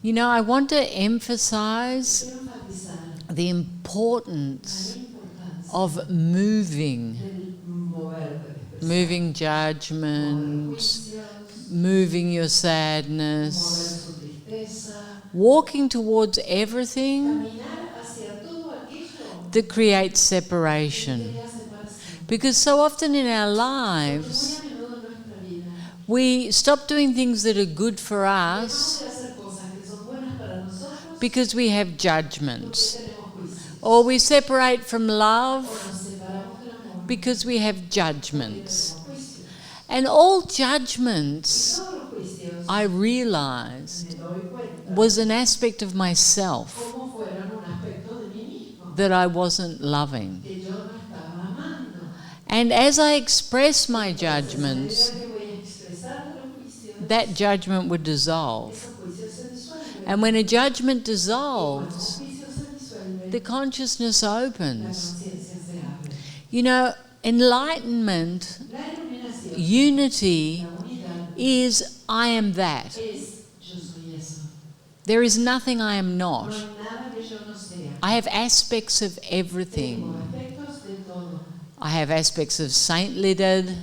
You know, I want to emphasize the importance of moving judgment, moving your sadness, walking towards everything that creates separation. Because so often in our lives, we stop doing things that are good for us because we have judgments. Or we separate from love because we have judgments. And all judgments, I realized, was an aspect of myself that I wasn't loving. And as I express my judgments, that judgment would dissolve. And when a judgment dissolves, the consciousness opens. You know, enlightenment, unity is I am that. There is nothing I am not. I have aspects of everything. I have aspects of saintlyhood.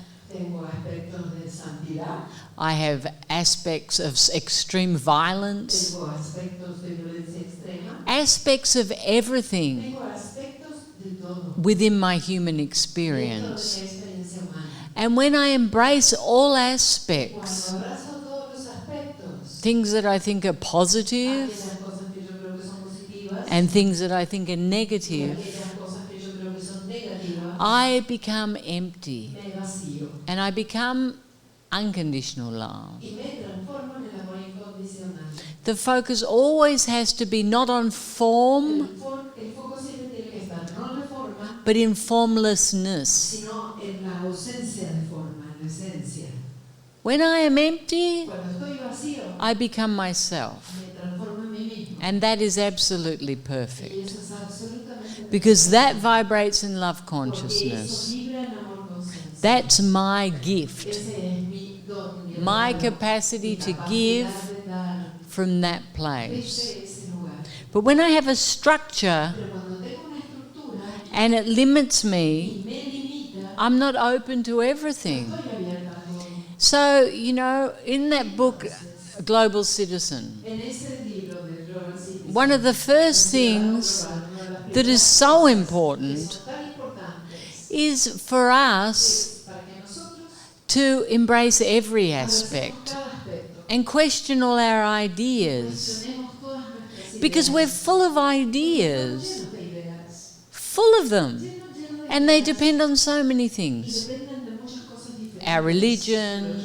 I have aspects of extreme violence. Aspects of everything within my human experience. And when I embrace all aspects, things that I think are positive and things that I think are negative, I become empty and I become unconditional love. The focus always has to be not on form, but in formlessness. When I am empty, I become myself. And that is absolutely perfect. Because that vibrates in love consciousness. That's my gift. My capacity to give from that place. But when I have a structure and it limits me, I'm not open to everything. So, you know, in that book, Global Citizen, one of the first things that is so important is for us to embrace every aspect and question all our ideas. Because we're full of ideas, full of them, and they depend on so many things. Our religion,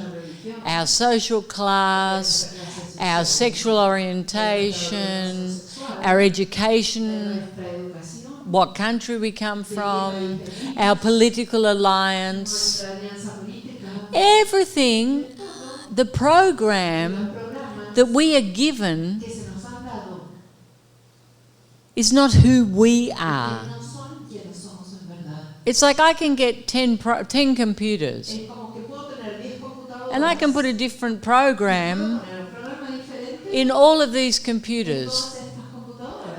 our social class, our sexual orientation, our education, what country we come from, our political alliance, everything, the program that we are given is not who we are. It's like I can get 10 computers and I can put a different program in all of these computers.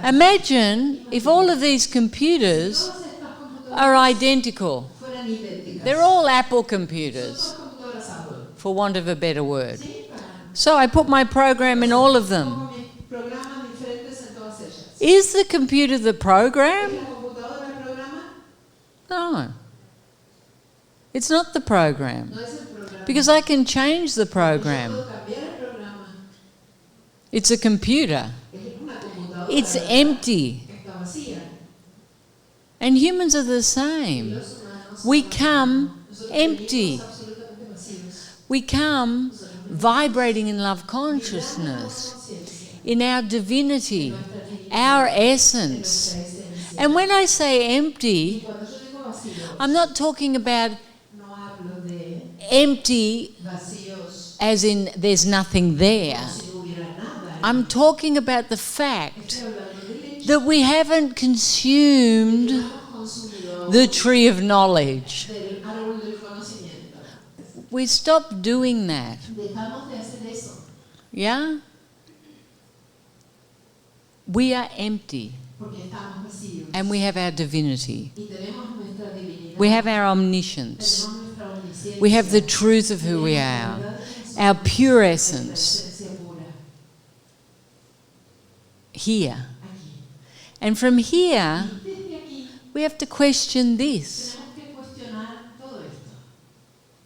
Imagine if all of these computers are identical. They're all Apple computers, for want of a better word. So I put my program in all of them. Is the computer the program? No. It's not the program. Because I can change the program. It's a computer. It's empty. And humans are the same. We come empty. We come vibrating in love consciousness, in our divinity, our essence. And when I say empty, I'm not talking about empty as in there's nothing there. I'm talking about the fact that we haven't consumed the tree of knowledge. We stopped doing that. Yeah? We are empty. porque estamos vacíos. And we have our divinity. Y tenemos nuestra divinidad. We have our omniscience. Tenemos nuestra omnisciencia. We have the truth of who we are, our pure essence Esencia pura. here. Aquí. And from here, Desde aquí we have to question this tenemos que cuestionar todo esto.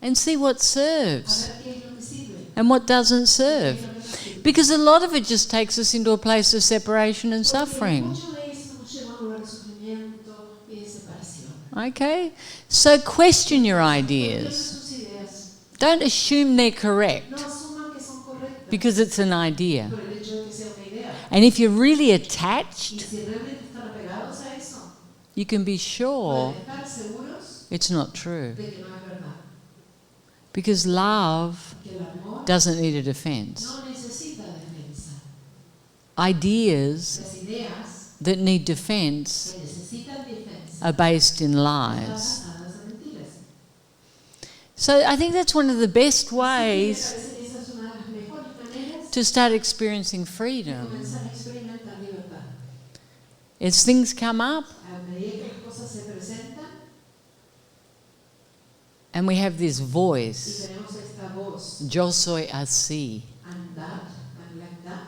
and see what A serves ver qué es lo que sirve. and what doesn't serve. Qué es lo que no sirve. Because a lot of it just takes us into a place of separation and suffering. Mucho de eso nos lleva a un lugar de sufrimiento y de separación. Okay? So question your Cuestionen ideas. sus ideas. Don't assume they're correct No asuman que son correctas because it's an idea. por el hecho de que sea una idea. And if you're really Y attached, si realmente están apegados a eso, you can be sure pueden estar seguros it's not true. de que no es verdad. Because love Que el amor doesn't need a defense. no necesita defensa. Ideas Las ideas that need defense que necesitan defensa are based in están lies. basadas en mentiras. So I think that's one of the best Así que me ways parece que esa es una de las mejores maneras to start experiencing de freedom. comenzar a experimentar libertad. As things come up A medida que las cosas se presentan and we have this y voice, tenemos esta voz, yo soy así, I'm that, I'm like that,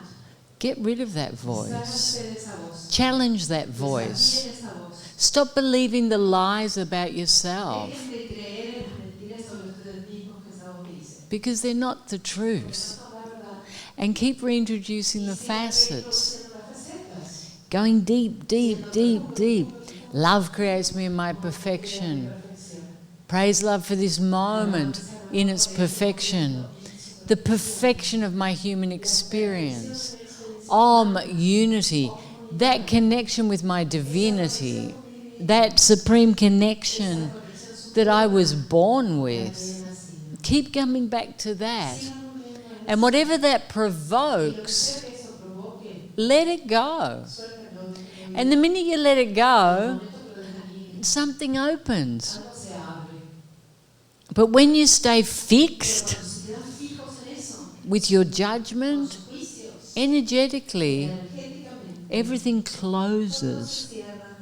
get rid of that voice. desháganse de esa voz. Challenge that voice. Desafíen esa voz. Stop believing the lies about yourself Dejen de creer en las mentiras sobre ustedes mismos que esa voz dice. because they're not the truth. Son la verdad. And keep reintroducing the Sigan facets. reintroduciendo las facetas. Going deep, deep, deep, deep. Love creates me in my perfection. Perfección. Praise love for this moment in its perfection. The perfection of my human experience. Om, unity. That connection with my divinity. That supreme connection that I was born with. Keep coming back to that. And whatever that provokes, Eso provoque, let it go. suéltenlo. And the minute you let it go, Momento que lo dejan ir, something opens. algo se abre. But when you stay fixed Cuando se quedan fijos en eso, with your judgment, sus juicios, energetically, energéticamente, everything todo closes. se cierra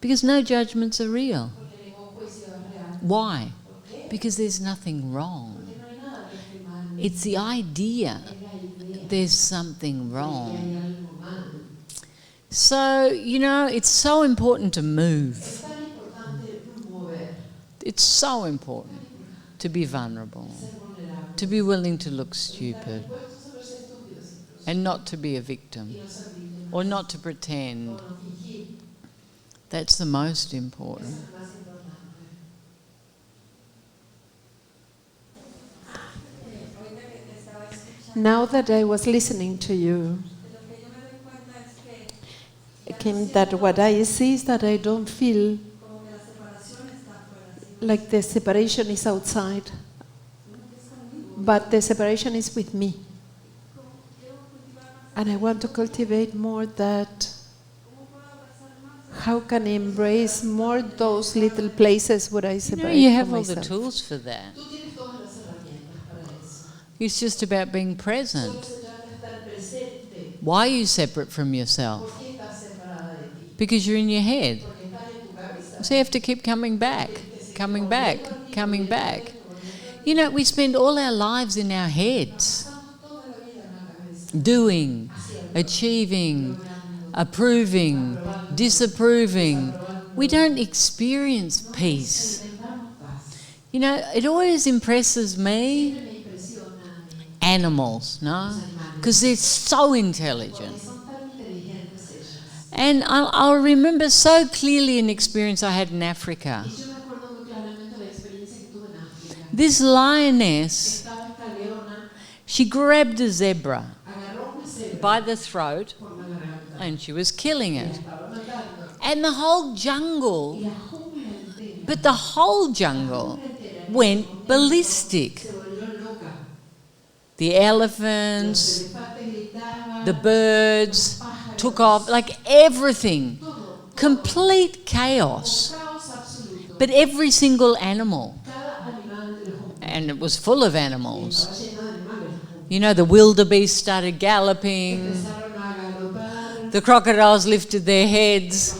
Because no judgments are real. porque ningún juicio es real. Why? ¿Por qué? Because there's nothing wrong. Porque no hay nada que esté mal. It's the idea Es la idea there's something de que wrong. hay algo mal. So, it's so important to move. Es tan importante mover, It's so important to be vulnerable, ser vulnerable, to be willing to look estar stupid, dispuestos a verse estúpidos incluso, and not to be a victim, y no ser víctimas, or not to o pretend. no fingir. That's the most Eso important. es lo más importante. Now that I was listening to you, it came that what I see is that I don't feel like the separation is outside, but the separation is with me. And I want to cultivate more that. How can I embrace more those little places where I separate You from have all the myself? tools for that. It's just about being present. Why are you separate from yourself? Because you're in your head. So you have to keep coming back, coming back, coming back. We spend all our lives in our heads, doing, achieving, approving, disapproving. We don't experience peace. It always impresses me, animals, no? Because they're so intelligent. And I'll remember so clearly an experience I had in Africa. This lioness, she grabbed a zebra by the throat and she was killing it. And the whole jungle went ballistic. The elephants, the birds took off, like everything. Complete chaos. But every single animal, and it was full of animals. The wildebeest started galloping. The crocodiles lifted their heads.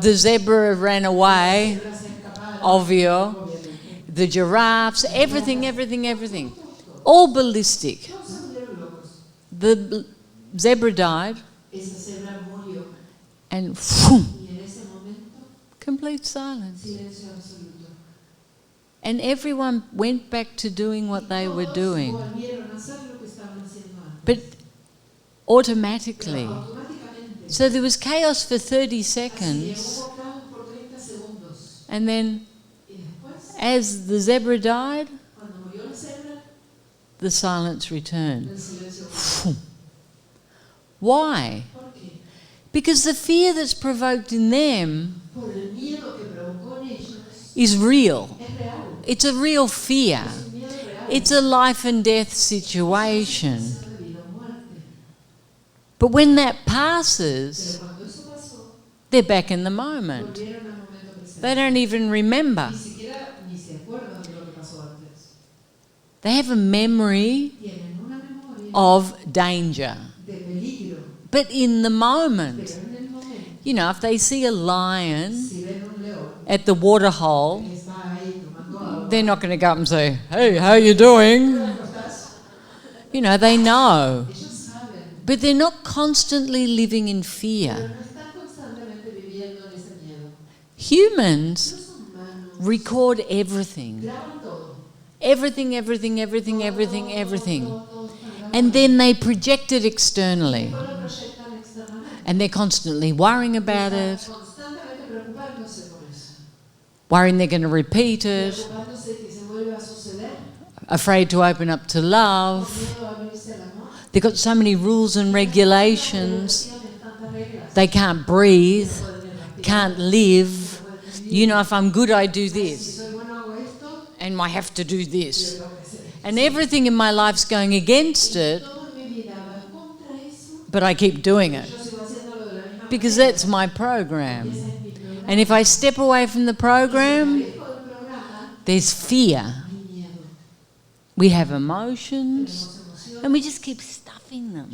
The zebra ran away. Obvio. The giraffes, everything. All ballistic. The zebra died. And complete silence. And everyone went back to doing what they were doing. But automatically. So there was chaos for 30 seconds. And then, as the zebra died, the silence returned. Why? Because the fear that's provoked in them is real. It's a real fear. It's a life and death situation. But when that passes, they're back in the moment. They don't even remember. They have a memory of danger. But in the moment, you know, if they see a lion at the water hole, they're not going to go up and say, "Hey, how you doing?" You know, they know. But they're not constantly living in fear. Humans record everything. Everything. And then they project it externally. And they're constantly worrying about it. Worrying they're going to repeat it. Afraid to open up to love. They've got so many rules and regulations. They can't breathe. Can't live. You know, if I'm good, I do this. And I have to do this. And everything in my life's going against it. But I keep doing it. Because that's my program. And if I step away from the program, there's fear. We have emotions. And we just keep stuffing them.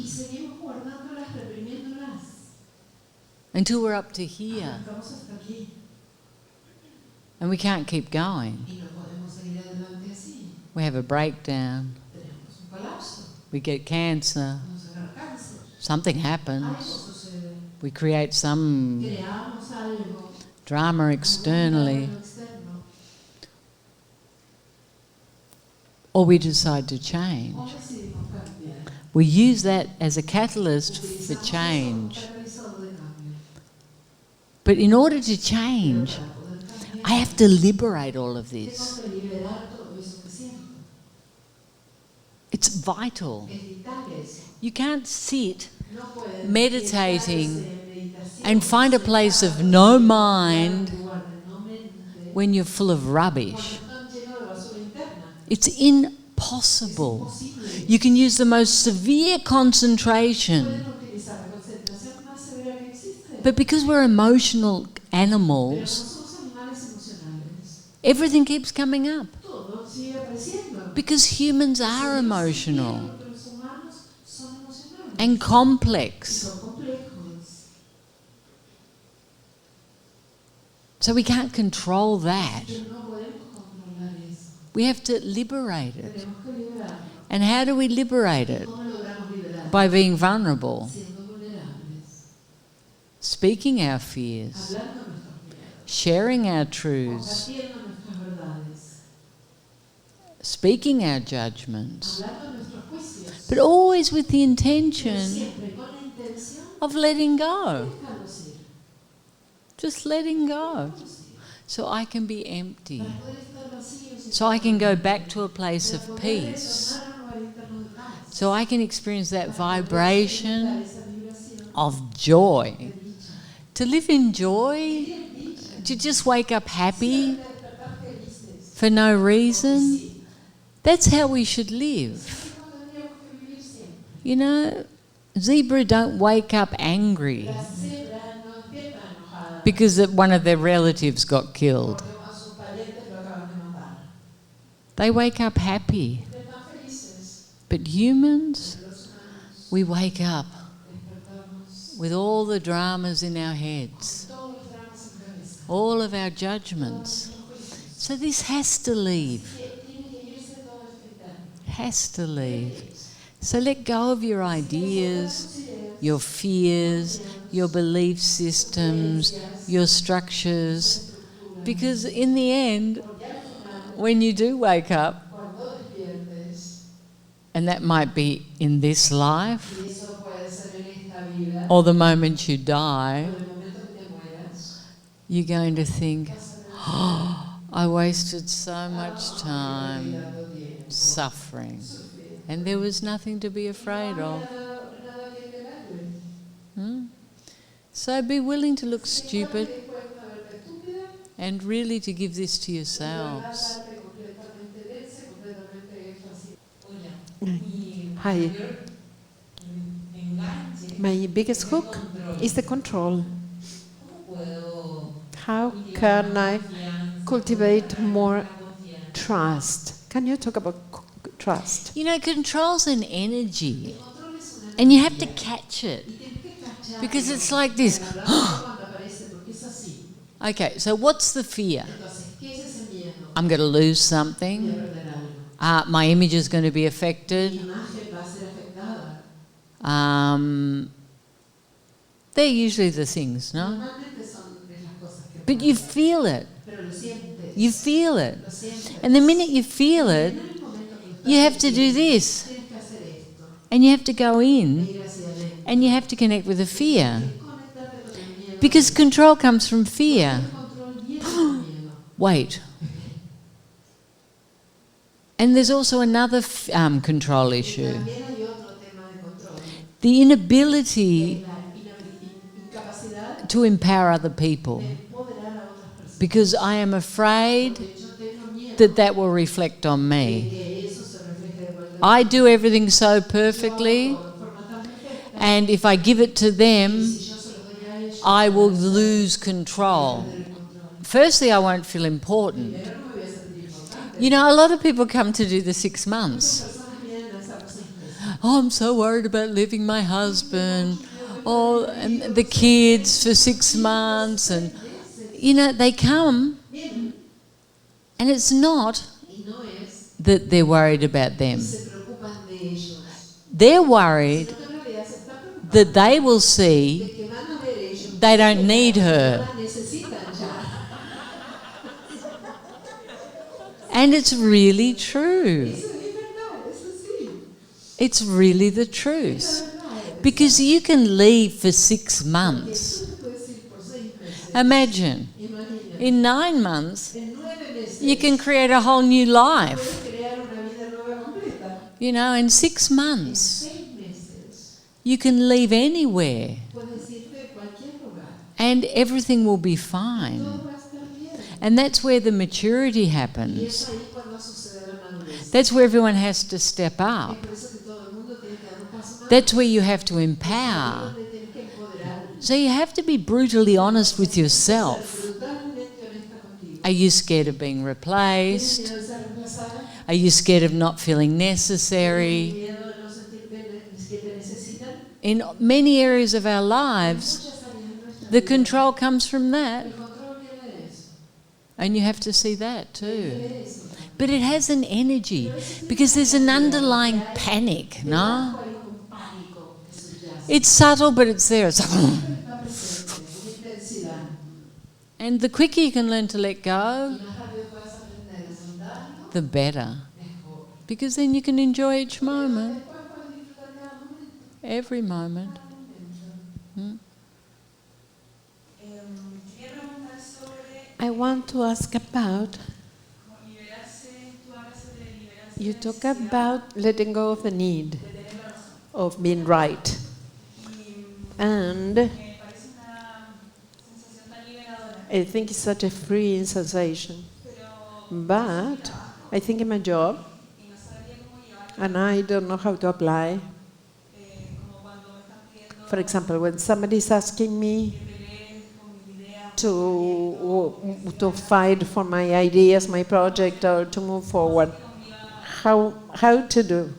Until we're up to here. And we can't keep going. We have a breakdown. We get cancer. Something happens. We create some drama externally. Or we decide to change. We use that as a catalyst for change. But in order to change, I have to liberate all of this. It's vital. You can't sit meditating and find a place of no mind when you're full of rubbish. It's impossible. You can use the most severe concentration. But because we're emotional animals, everything keeps coming up. Because humans are emotional and complex. So we can't control that. We have to liberate it. And how do we liberate it? By being vulnerable. Speaking our fears. Sharing our truths. Speaking our judgments. But always with the intention of letting go. Just letting go. So I can be empty. So I can go back to a place of peace. So I can experience that vibration of joy. To live in joy, to just wake up happy for no reason, that's how we should live. You know, zebra don't wake up angry because one of their relatives got killed. They wake up happy. But humans, we wake up with all the dramas in our heads, all of our judgments. So this has to leave. Has to leave. So let go of your ideas, your fears, your belief systems, your structures, because in the end, when you do wake up, and that might be in this life, or the moment you die, you're going to think, oh, I wasted so much time suffering, and there was nothing to be afraid of. So be willing to look stupid and really to give this to yourselves. Hi. My biggest hook is the control. How can I cultivate more trust? Can you talk about trust? You know, control's an energy, and you have to catch it, because it's like this. Okay, so what's the fear? I'm going to lose something. My image is going to be affected. They're usually the things, no? But you feel it. You feel it. And the minute you feel it, you have to do this. And you have to go in. And you have to connect with the fear. Because control comes from fear. Wait. And there's also another control issue. The inability to empower other people. Because I am afraid that that will reflect on me. I do everything so perfectly, and if I give it to them, I will lose control. Firstly, I won't feel important. You know, a lot of people come to do the 6 months. Oh, I'm so worried about leaving my husband. Oh, and the kids for 6 months. And, you know, they come, and it's not that they're worried about them. They're worried that they will see they don't need her. And it's really true. It's really the truth. Because you can leave for 6 months. Imagine, in 9 months, you can create a whole new life. You know, in 6 months, you can leave anywhere. And everything will be fine. And that's where the maturity happens. That's where everyone has to step up. That's where you have to empower. So you have to be brutally honest with yourself. Are you scared of being replaced? Are you scared of not feeling necessary? In many areas of our lives, the control comes from that. And you have to see that too. But it has an energy, because there's an underlying panic, no? It's subtle, but it's there. And the quicker you can learn to let go, the better. Because then you can enjoy each moment. Every moment. I want to ask about, you talk about letting go of the need of being right. And I think it's such a freeing sensation. But I think in my job, and I don't know how to apply. For example, when somebody's asking me to fight for my ideas, my project, or to move forward, how to do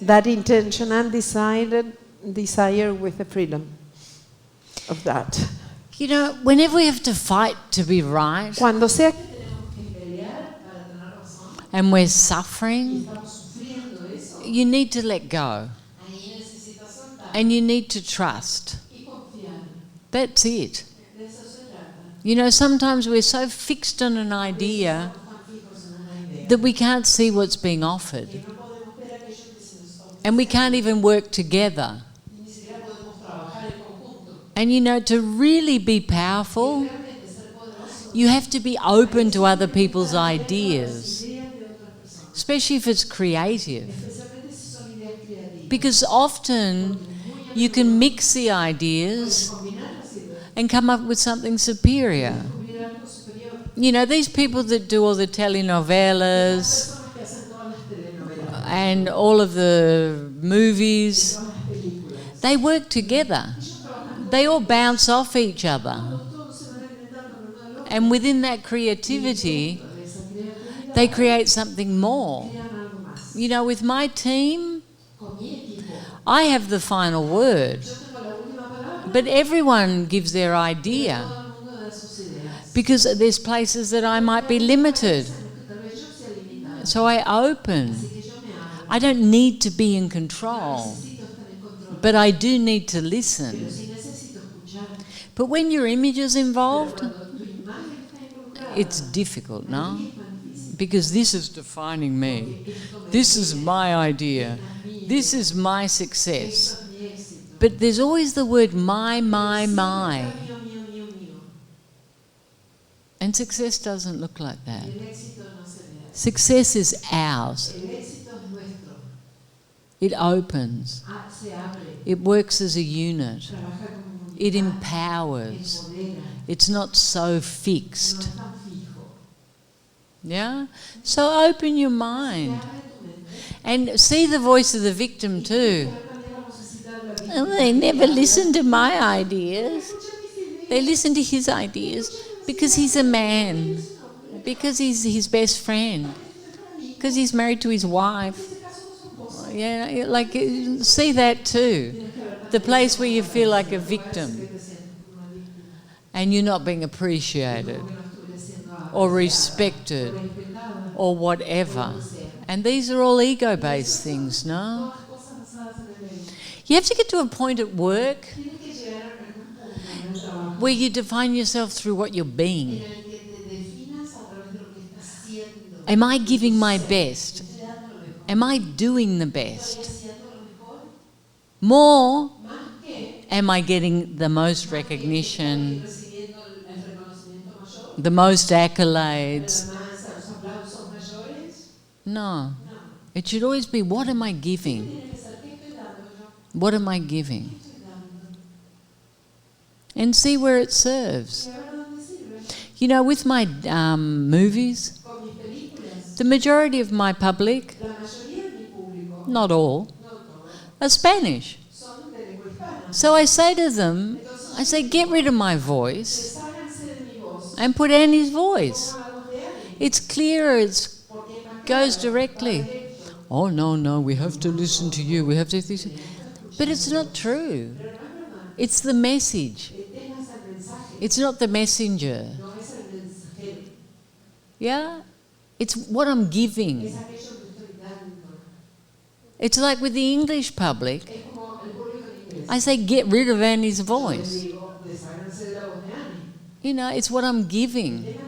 that intention undecided desire with the freedom of that. You know, whenever we have to fight to be right Cuando sea and we're suffering, you need to let go. And you need to trust. That's it. You know, sometimes we're so fixed on an idea that we can't see what's being offered. And we can't even work together. And you know, to really be powerful, you have to be open to other people's ideas, especially if it's creative. Because often you can mix the ideas and come up with something superior. You know, these people that do all the telenovelas and all of the movies, they work together. They all bounce off each other. And within that creativity, they create something more. You know, with my team, I have the final word. But everyone gives their idea. Because there's places that I might be limited. So I open. I don't need to be in control. But I do need to listen. But when your image is involved, it's difficult, no? Because this is defining me. This is my idea. This is my success. But there's always the word my. And success doesn't look like that. Success is ours. It opens. It works as a unit. It empowers. It's not so fixed. Yeah? So open your mind. And see the voice of the victim too. Oh, they never listen to my ideas. They listen to his ideas because he's a man, because he's his best friend, because he's married to his wife. Yeah, like, see that too. The place where you feel like a victim and you're not being appreciated or respected or whatever. And these are all ego-based things, no? You have to get to a point at work where you define yourself through what you're being. Am I giving my best? Am I doing the best? More, am I getting the most recognition, the most accolades? No. It should always be, what am I giving? What am I giving? And see where it serves. You know, with my movies, the majority of my public, not all, are Spanish. So I say to them, I say, get rid of my voice and put Annie's voice. It's clearer, it goes directly. Oh, no, we have to listen to you. We have to listen. But it's not true. It's the message. It's not the messenger. Yeah? It's what I'm giving. It's like with the English public. I say, get rid of Annie's voice. You know, it's what I'm giving.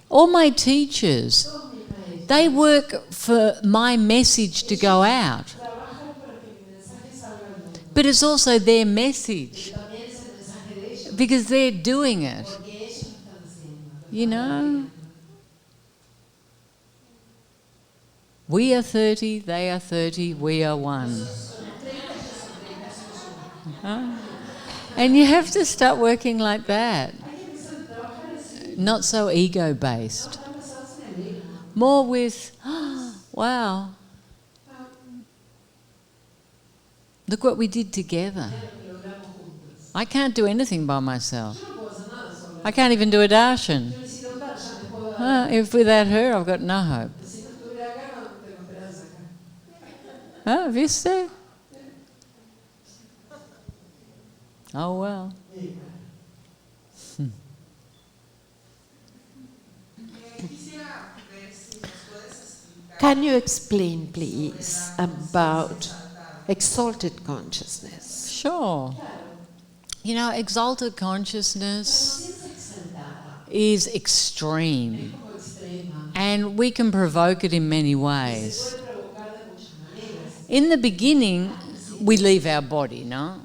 All my teachers, they work for my message to go out. But it's also their message. Because they're doing it. You know? We are 30, they are 30, we are one. And you have to start working like that. Not so ego-based. More with, oh, wow, look what we did together. I can't do anything by myself. I can't even do a Darshan. If without her, I've got no hope. ¿Viste? Oh, well. Can you explain, please, about exalted consciousness? Sure. You know, exalted consciousness is extreme. And we can provoke it in many ways. In the beginning, we leave our body, no?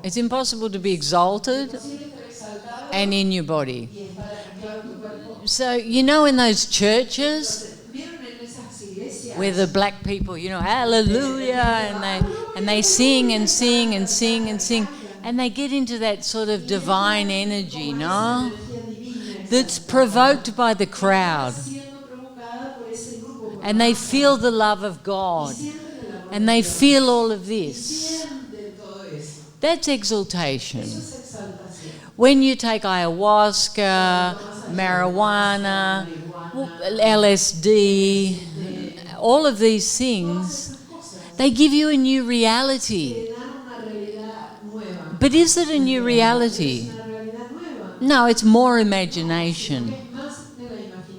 It's impossible to be exalted and in your body. So, you know, in those churches where the black people, you know, hallelujah, and they sing and sing and sing and sing, and they get into that sort of divine energy, no? That's provoked by the crowd. And they feel the love of God. And they feel all of this. That's exaltation. When you take ayahuasca, marijuana, LSD, all of these things, they give you a new reality. But is it a new reality? No, it's more imagination.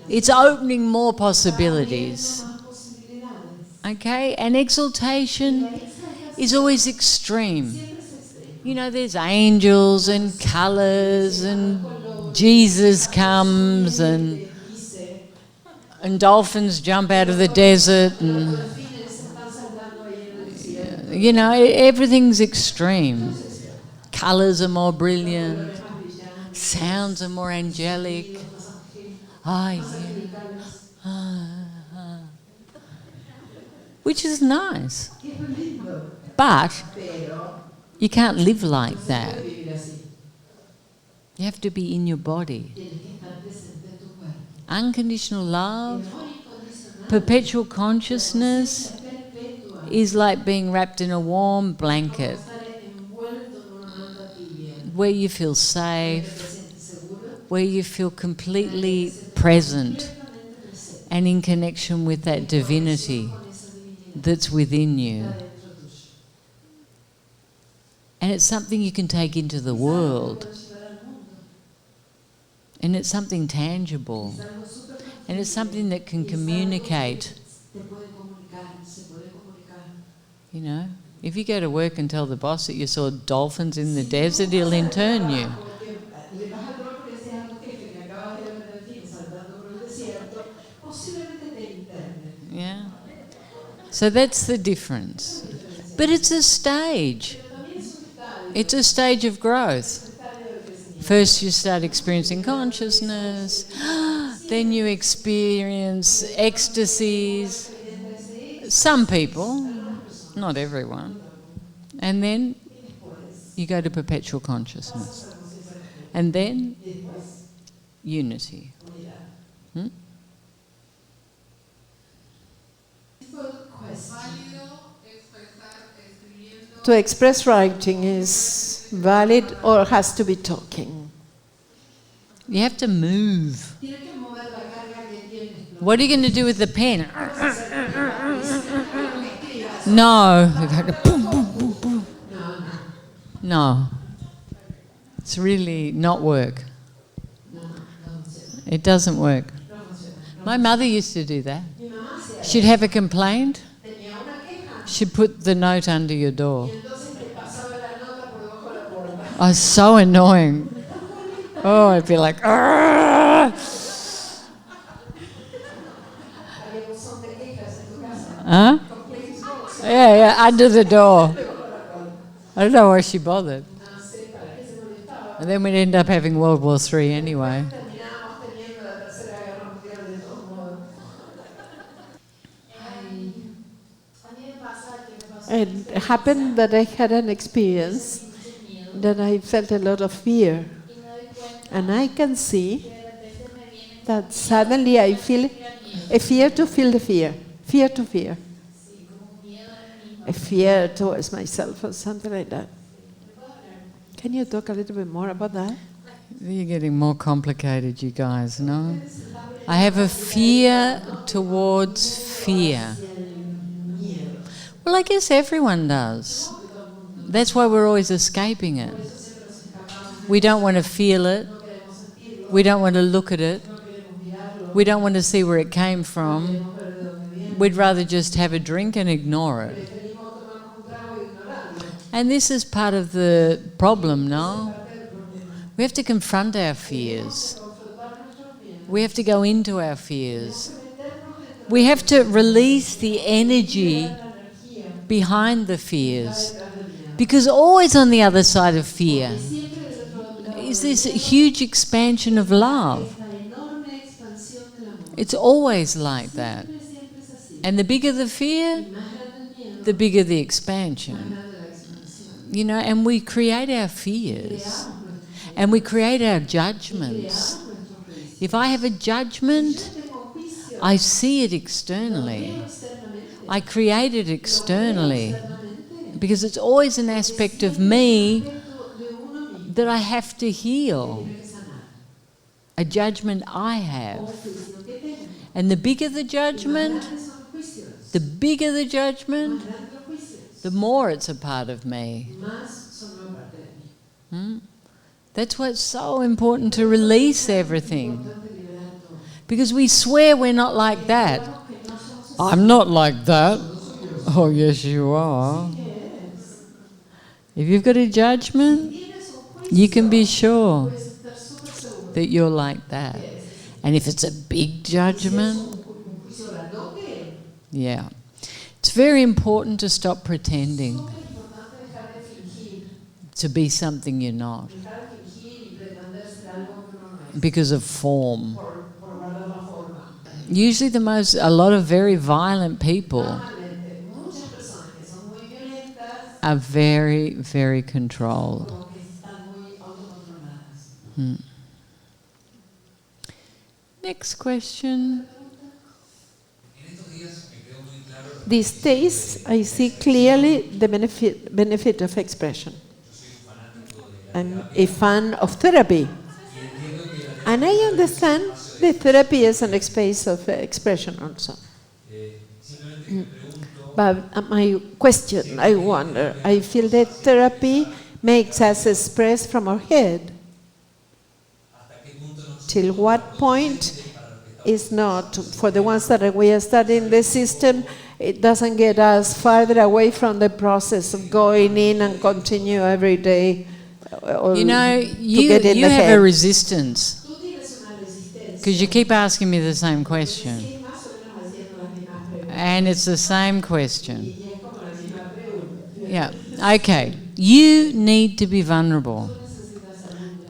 It's opening more possibilities. Okay? And exaltation is always extreme. You know, there's angels and colours and Jesus comes and dolphins jump out of the desert and, you know, everything's extreme. Colours are more brilliant. Sounds are more angelic. Which is nice. But you can't live like that. You have to be in your body. Unconditional love, perpetual consciousness is like being wrapped in a warm blanket where you feel safe, where you feel completely present and in connection with that divinity that's within you. And it's something you can take into the world. And it's something tangible. And it's something that can communicate. You know, if you go to work and tell the boss that you saw dolphins in the desert, he'll intern you. Yeah. So that's the difference. But it's a stage. It's a stage of growth. First you start experiencing consciousness, then you experience ecstasies. Some people, not everyone. And then you go to perpetual consciousness. And then unity. To express writing is valid or has to be talking? You have to move. What are you going to do with the pen? No. No. It's really not work. It doesn't work. My mother used to do that. She'd have a complaint. She'd put the note under your door. Oh, it's so annoying. Oh, I'd be like, argh! Huh? Yeah, under the door. I don't know why she bothered. And then we'd end up having World War III anyway. It happened that I had an experience that I felt a lot of fear. And I can see that suddenly I feel a fear to feel the fear. Fear to fear. A fear towards myself or something like that. Can you talk a little bit more about that? You're getting more complicated, you guys, no? I have a fear towards fear. Well, I guess everyone does. That's why we're always escaping it. We don't want to feel it. We don't want to look at it. We don't want to see where it came from. We'd rather just have a drink and ignore it. And this is part of the problem, no? We have to confront our fears. We have to go into our fears. We have to release the energy behind the fears. Because always on the other side of fear is this huge expansion of love. It's always like that. And the bigger the fear, the bigger the expansion. You know, and we create our fears. And we create our judgments. If I have a judgment, I see it externally. I create it externally. Because it's always an aspect of me that I have to heal. A judgment I have. And the bigger the judgment, the more it's a part of me. That's why it's so important to release everything. Because we swear we're not like that. I'm not like that. Oh, yes, you are. If you've got a judgment, you can be sure that you're like that. And if it's a big judgment, yeah. It's very important to stop pretending to be something you're not because of form. Usually a lot of very violent people are very, very controlled. Next question. These days, I see clearly the benefit of expression. I'm a fan of therapy. And I understand that therapy is an space of expression also. But my question, I wonder, I feel that therapy makes us express from our head. Till what point is not, for the ones that we are studying the system, it doesn't get us farther away from the process of going in and continue every day. You know, you have a resistance. Because you keep asking me the same question. And it's the same question. Yeah, okay. You need to be vulnerable.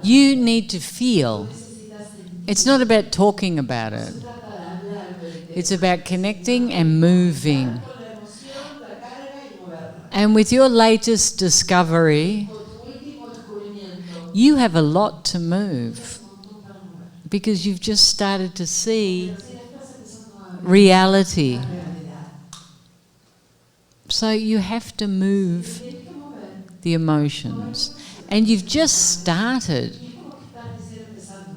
You need to feel. It's not about talking about it. It's about connecting and moving. And with your latest discovery, you have a lot to move because you've just started to see reality. So you have to move the emotions. And you've just started.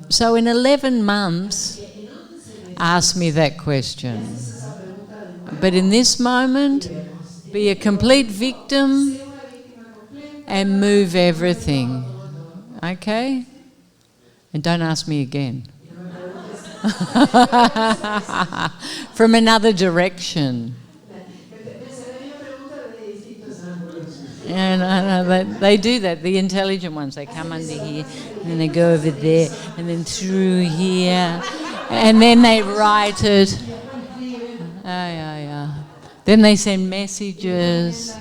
So in 11 months, ask me that question. But in this moment, be a complete victim and move everything. Okay? And don't ask me again. From another direction. Yeah, they do that. The intelligent ones, they come under here, and then they go over there, and then through here, and then they write it. Yeah. Then they send messages.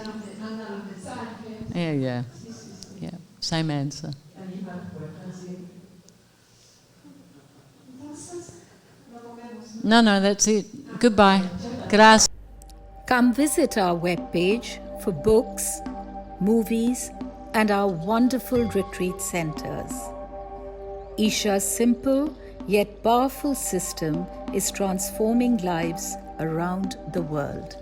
Yeah. Same answer. No, that's it. Goodbye. Gracias. Come visit our webpage for books, movies, and our wonderful retreat centers. Isha's simple yet powerful system is transforming lives around the world.